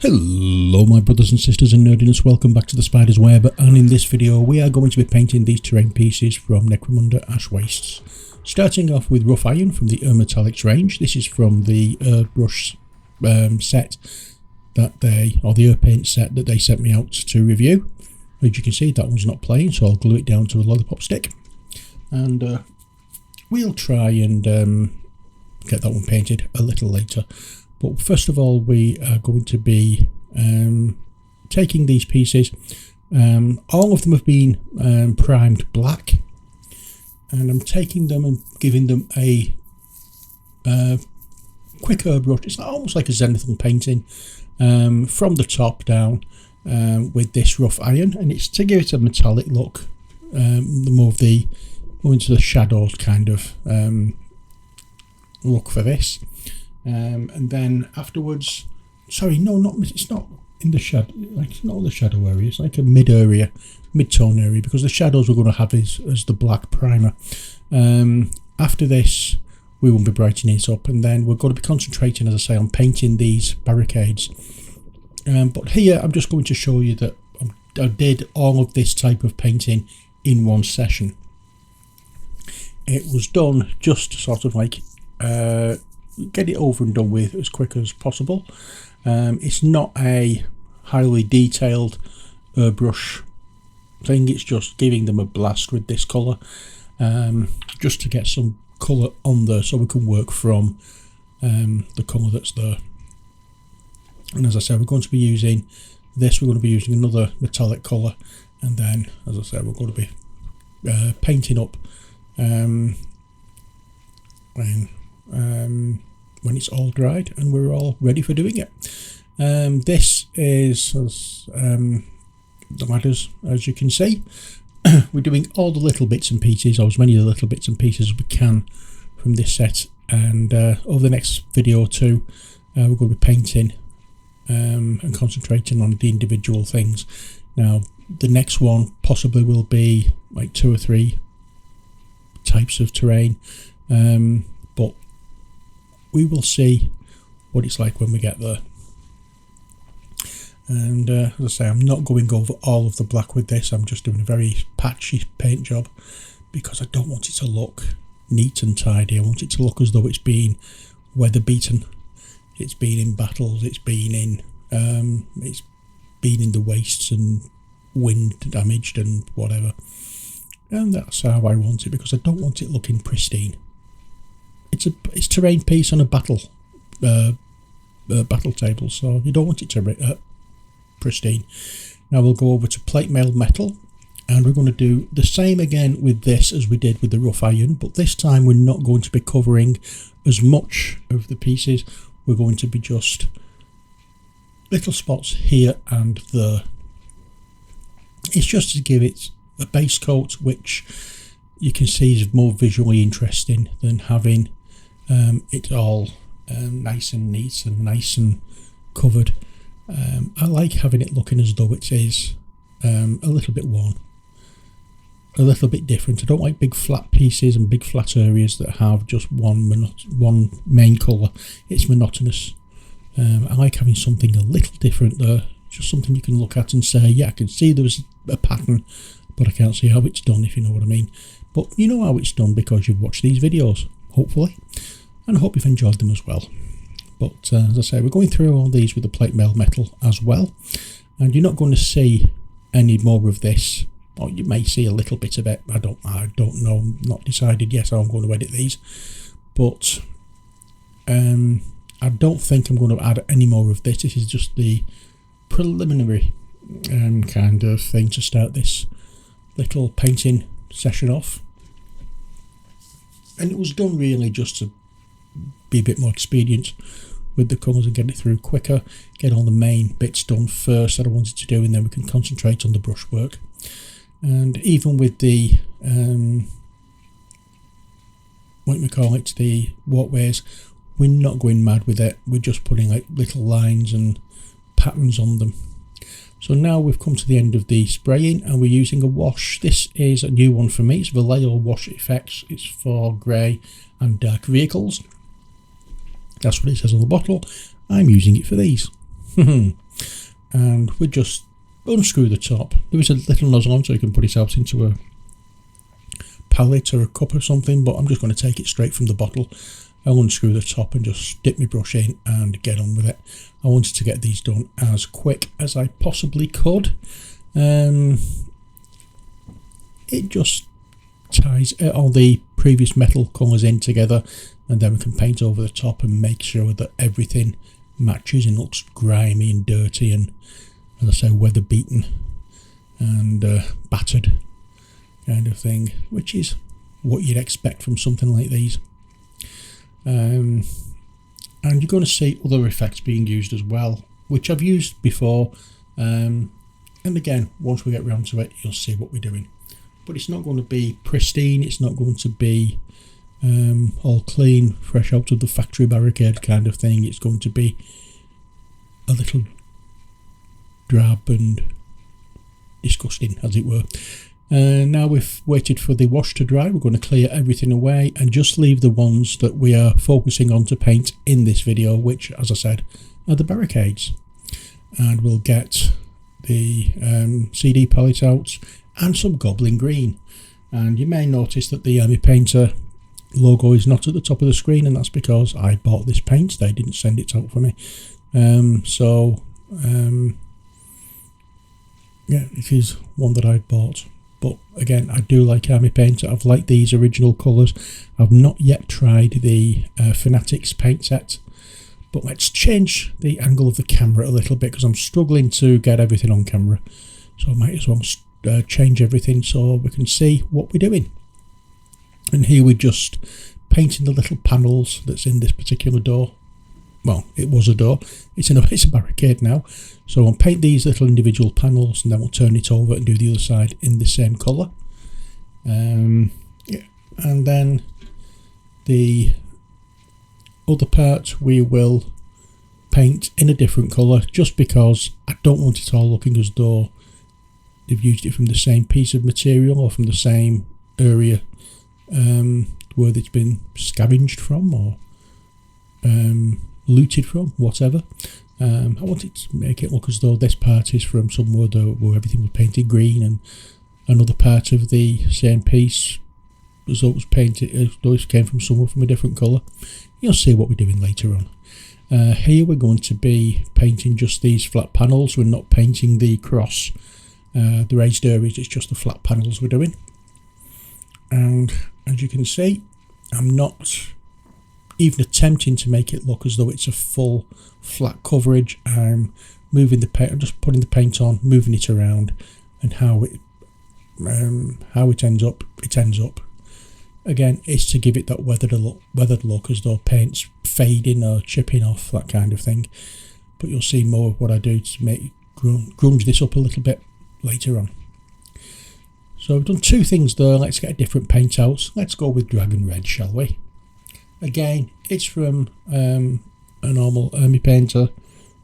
Hello my brothers and sisters in nerdiness, welcome back to the Spider's Web, and in this video we are going to be painting these terrain pieces from Necromunda Ash Wastes. Starting off with Rough Iron from the Metallics range. This is from the brush set that the paint set that they sent me out to review. As you can see, that one's not playing, so I'll glue it down to a lollipop stick. And we'll try and get that one painted a little later. But first of all, we are going to be taking these pieces. All of them have been primed black, and I'm taking them and giving them a quick airbrush. It's almost like a zenithal painting from the top down with this rough iron, and it's to give it a metallic look, more into the shadows kind of look for this. And then afterwards, sorry, no, it's not in the shadow, like it's not in the shadow area, it's like a mid-tone area, because the shadows we're going to have as the black primer. After this, we will be brightening it up, and then we're going to be concentrating, as I say, on painting these barricades. But here, I'm just going to show you that I did all of this type of painting in one session. It was done just sort of like get it over and done with as quick as possible. It's not a highly detailed airbrush thing, it's just giving them a blast with this colour, just to get some colour on there so we can work from the colour that's there. And as I said, we're going to be using this, we're going to be using another metallic colour, and then as I said, we're going to be painting up when it's all dried and we're all ready for doing it. This is the ladders, as you can see. We're doing all the little bits and pieces, or as many of the little bits and pieces as we can from this set, and over the next video or two we're going to be painting and concentrating on the individual things. Now the next one possibly will be like 2 or 3 types of terrain, but we will see what it's like when we get there. And as I say, I'm not going over all of the black with this, I'm just doing a very patchy paint job because I don't want it to look neat and tidy. I want it to look as though it's been weather beaten, it's been in battles, it's been in the wastes and wind damaged and whatever. And that's how I want it, because I don't want it looking pristine. It's terrain piece on a battle table, so you don't want it to be pristine. Now we'll go over to plate mail metal, and we're going to do the same again with this as we did with the rough iron, but this time we're not going to be covering as much of the pieces. We're going to be just little spots here and there. It's just to give it a base coat, which you can see is more visually interesting than having it all nice and neat and nice and covered. I like having it looking as though it is a little bit worn, a little bit different. I don't like big flat pieces and big flat areas that have just one main colour. It's monotonous. I like having something a little different there, just something you can look at and say, yeah, I can see there's a pattern, but I can't see how it's done, if you know what I mean. But you know how it's done because you've watched these videos, hopefully, and I hope you've enjoyed them as well. But as I say, we're going through all these with the plate mail metal as well, and you're not going to see any more of this, or you may see a little bit of it. I don't know, I'm not decided yet how I'm going to edit these, but I don't think I'm going to add any more of this. This is just the preliminary kind of thing to start this little painting session off, and it was done really just to be a bit more experienced with the colours and get it through quicker, get all the main bits done first that I wanted to do, and then we can concentrate on the brushwork. And even with the what we call it, the walkways, we're not going mad with it, we're just putting like little lines and patterns on them. So now we've come to the end of the spraying, and we're using a wash. This is a new one for me, it's Vallejo Wash Effects. It's for grey and dark vehicles. That's what it says on the bottle. I'm using it for these. And we just unscrew the top. There is a little nozzle on so you can put it out into a pallet or a cup or something, but I'm just going to take it straight from the bottle. I'll unscrew the top and just dip my brush in and get on with it. I wanted to get these done as quick as I possibly could. It just ties all the previous metal colours in together, and then we can paint over the top and make sure that everything matches and looks grimy and dirty and, as I say, weather beaten and battered kind of thing, which is what you'd expect from something like these. And you're going to see other effects being used as well, which I've used before, and again, once we get round to it, you'll see what we're doing. But it's not going to be pristine, it's not going to be all clean, fresh out of the factory barricade kind of thing. It's going to be a little drab and disgusting, as it were. Now we've waited for the wash to dry, we're going to clear everything away and just leave the ones that we are focusing on to paint in this video, which, as I said, are the barricades. And we'll get the CD palette out and some Goblin Green. And you may notice that the Army Painter logo is not at the top of the screen, and that's because I bought this paint. They didn't send it out for me. Yeah, it is one that I bought. But again, I do like Army Painter. I've liked these original colours. I've not yet tried the Fanatics paint set. But let's change the angle of the camera a little bit because I'm struggling to get everything on camera. So I might as well change everything so we can see what we're doing. And here we're just painting the little panels that's in this particular door. Well, it was a door. It's a barricade now. So I'll paint these little individual panels and then we'll turn it over and do the other side in the same colour. Yeah. And then the other part we will paint in a different colour, just because I don't want it all looking as though they've used it from the same piece of material or from the same area where it's been scavenged from or looted from, whatever. I wanted to make it look as though this part is from somewhere where everything was painted green, and another part of the same piece as though it was painted, as though it came from somewhere from a different colour. You'll see what we're doing later on. Here we're going to be painting just these flat panels. We're not painting the cross, the raised areas, it's just the flat panels we're doing. And as you can see, I'm not even attempting to make it look as though it's a full flat coverage. I'm moving the paint, I'm just putting the paint on, moving it around, and how it ends up, it ends up. Again, it's to give it that weathered look, as though paint's fading or chipping off, that kind of thing. But you'll see more of what I do to make grunge this up a little bit later on. So I've done two things there. Let's get a different paint out. Let's go with Dragon Red, shall we? Again, it's from a normal Army Painter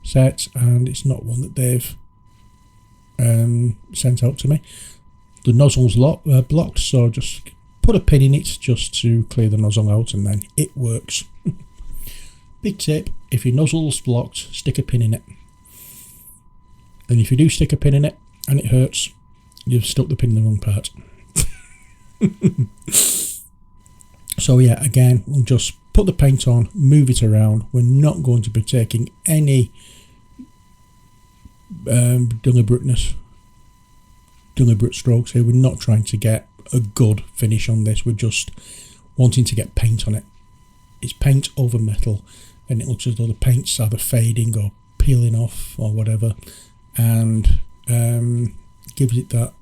set, and it's not one that they've sent out to me. The nozzle's blocked, so just put a pin in it just to clear the nozzle out, and then it works. Big tip, if your nozzle's blocked, stick a pin in it. And if you do stick a pin in it and it hurts, you've stuck the pin in the wrong part. So yeah, again, we'll just put the paint on, move it around. We're not going to be taking any deliberate strokes here. We're not trying to get a good finish on this. We're just wanting to get paint on it. It's paint over metal, and it looks as though the paint's either fading or peeling off or whatever, and gives it that,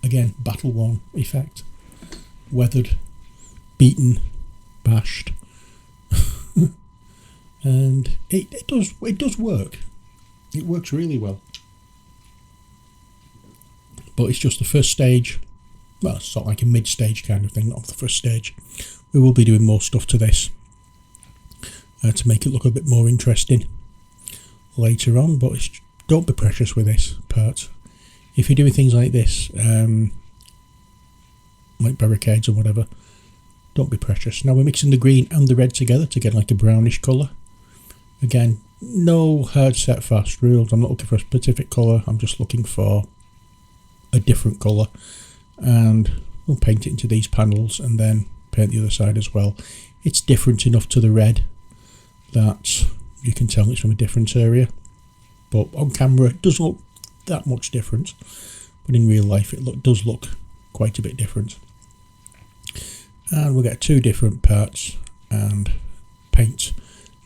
again, battle worn effect. Weathered, beaten, bashed. And it does work. It works really well. But it's just the first stage. Well, it's sort of like a mid-stage kind of thing, not the first stage. We will be doing more stuff to this to make it look a bit more interesting later on, but don't be precious with this part. If you're doing things like this, like barricades or whatever, don't be precious. Now we're mixing the green and the red together to get like a brownish colour. Again, no hard set fast rules. I'm not looking for a specific colour, I'm just looking for a different colour, and we'll paint it into these panels and then paint the other side as well. It's different enough to the red that you can tell it's from a different area, but on camera it doesn't look that much different, but in real life it does look quite a bit different. And we'll get 2 different parts and paint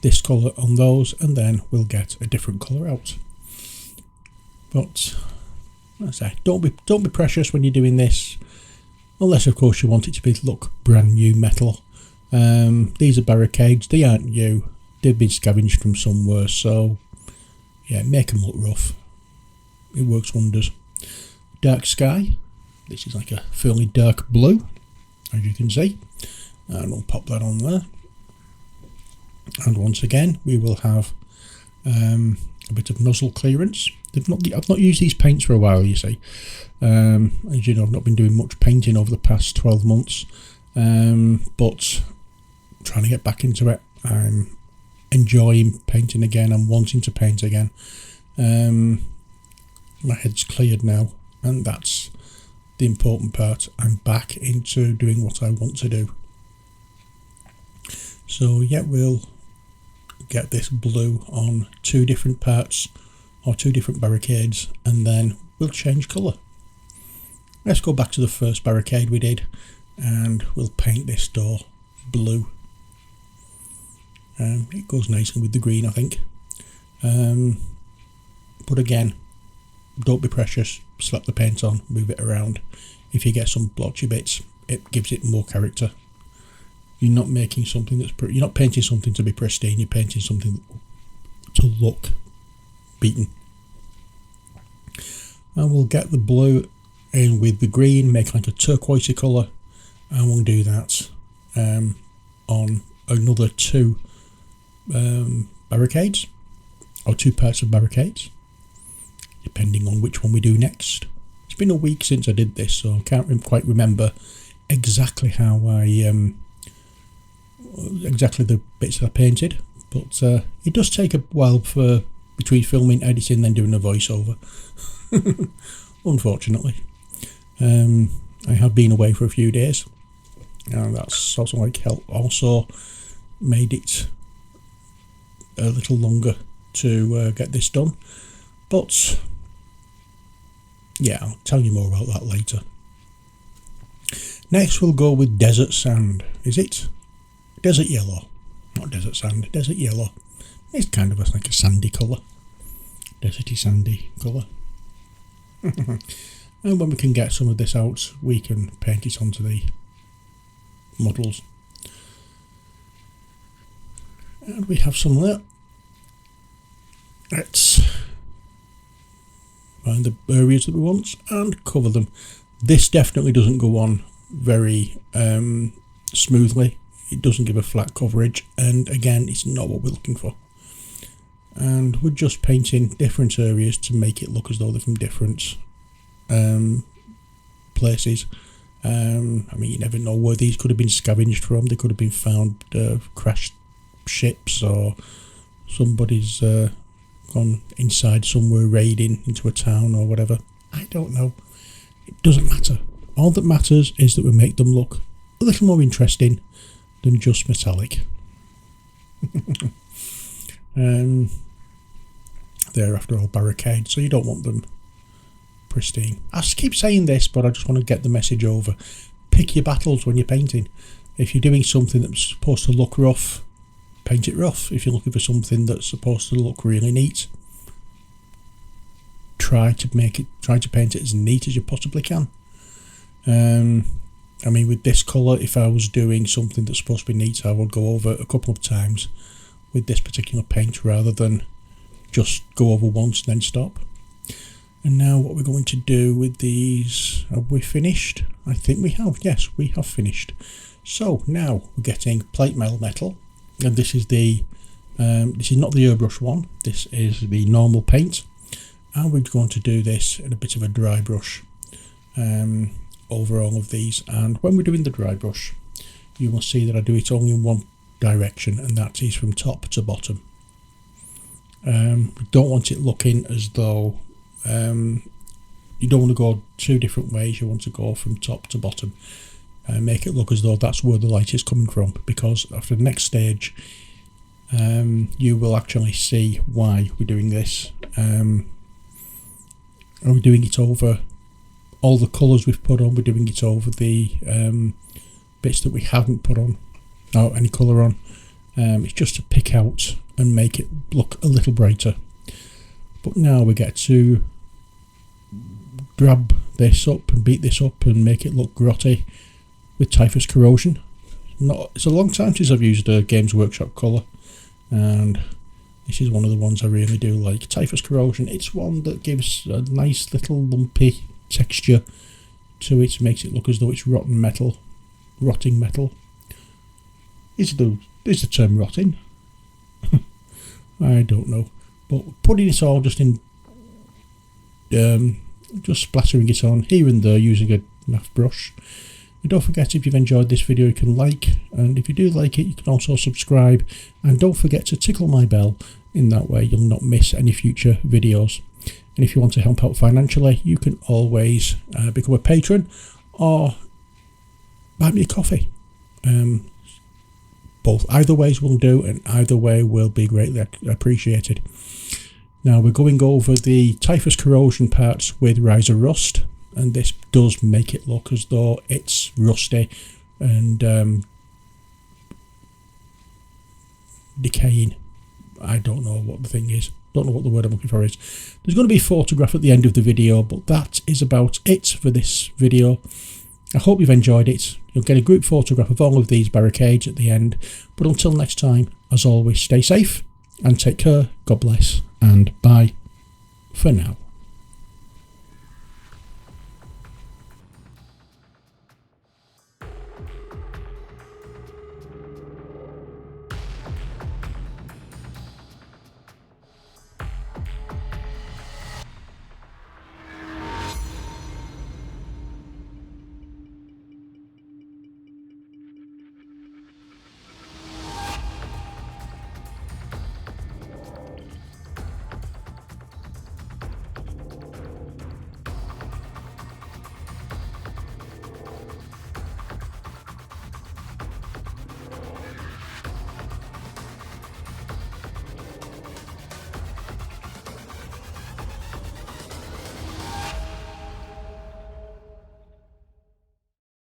this colour on those, and then we'll get a different colour out. But as I say, don't be precious when you're doing this, unless of course you want it to look brand new metal. These are barricades, they aren't new, they've been scavenged from somewhere, so yeah, make them look rough. It works wonders. Dark sky, this is like a fairly dark blue, as you can see, and we'll pop that on there. And once again we will have a bit of nozzle clearance. I've not used these paints for a while, you see. As you know, I've not been doing much painting over the past 12 months, but trying to get back into it. I'm enjoying painting again, I'm wanting to paint again. My head's cleared now, and that's the important part. I'm back into doing what I want to do. So yeah, we'll get this blue on 2 different parts, or 2 different barricades, and then we'll change colour. Let's go back to the first barricade we did, and we'll paint this door blue. It goes nicely with the green, I think. But again, don't be precious, slap the paint on, move it around. If you get some blotchy bits, it gives it more character. You're not making something you're not painting something to be pristine, you're painting something to look beaten. And we'll get the blue in with the green, make like a turquoisey colour, and we'll do that on another 2 barricades, or 2 parts of barricades, depending on which one we do next. It's been a week since I did this, so I can't quite remember exactly how exactly the bits that I painted, but it does take a while between filming, editing, then doing a voiceover. Unfortunately, I have been away for a few days, and that's also made it a little longer to get this done. But yeah, I'll tell you more about that later. Next we'll go with desert sand. Is it? Desert yellow. Not desert sand, desert yellow. It's kind of like a sandy colour. Deserty sandy colour. And when we can get some of this out, we can paint it onto the models. And we have some there. Let's find the areas that we want and cover them. This definitely doesn't go on very smoothly. It doesn't give a flat coverage, and again, it's not what we're looking for. And we're just painting different areas to make it look as though they're from different places. I mean, you never know where these could have been scavenged from. They could have been found crashed ships, or somebody's gone inside somewhere raiding into a town or whatever. I don't know. It doesn't matter. All that matters is that we make them look a little more interesting than just metallic. They're after all barricades, so you don't want them pristine. I keep saying this, but I just want to get the message over. Pick your battles when you're painting. If you're doing something that's supposed to look rough, paint it rough. If you're looking for something that's supposed to look really neat, try to paint it as neat as you possibly can. I mean, with this colour, if I was doing something that's supposed to be neat, I would go over a couple of times with this particular paint rather than just go over once and then stop. And now what we're going to do with these, have we finished? I think we have, yes, we have finished. So now we're getting plate mail metal, and this is the this is not the airbrush one, this is the normal paint, and we're going to do this in a bit of a dry brush over all of these. And when we're doing the dry brush, you will see that I do it only in one direction, and that is from top to bottom. We don't want it looking as though you don't want to go two different ways. You want to go from top to bottom and make it look as though that's where the light is coming from, because after the next stage you will actually see why we're doing this. Are we doing it over all the colours we've put on? We're doing it over the bits that we haven't put on or any colour on. It's just to pick out and make it look a little brighter. But now we get to grab this up and beat this up and make it look grotty with Typhus Corrosion. It's a long time since I've used a Games Workshop colour, and this is one of the ones I really do like. Typhus Corrosion, it's one that gives a nice little lumpy texture to it, makes it look as though it's rotting metal. Is the term rotting? I don't know. But putting it all just in, just splattering it on here and there using a naff brush. And don't forget, if you've enjoyed this video, you can like, and if you do like it, you can also subscribe, and don't forget to tickle my bell. In that way you'll not miss any future videos. And if you want to help out financially, you can always become a patron or buy me a coffee. Either ways will do, and either way will be greatly appreciated. Now we're going over the Typhus Corrosion parts with Riser Rust, and this does make it look as though it's rusty and decaying. I don't know what the thing is. Don't know what the word I'm looking for is. There's going to be a photograph at the end of the video, but that is about it for this video. I hope you've enjoyed it. You'll get a group photograph of all of these barricades at the end. But until next time, as always, stay safe and take care. God bless, and bye for now.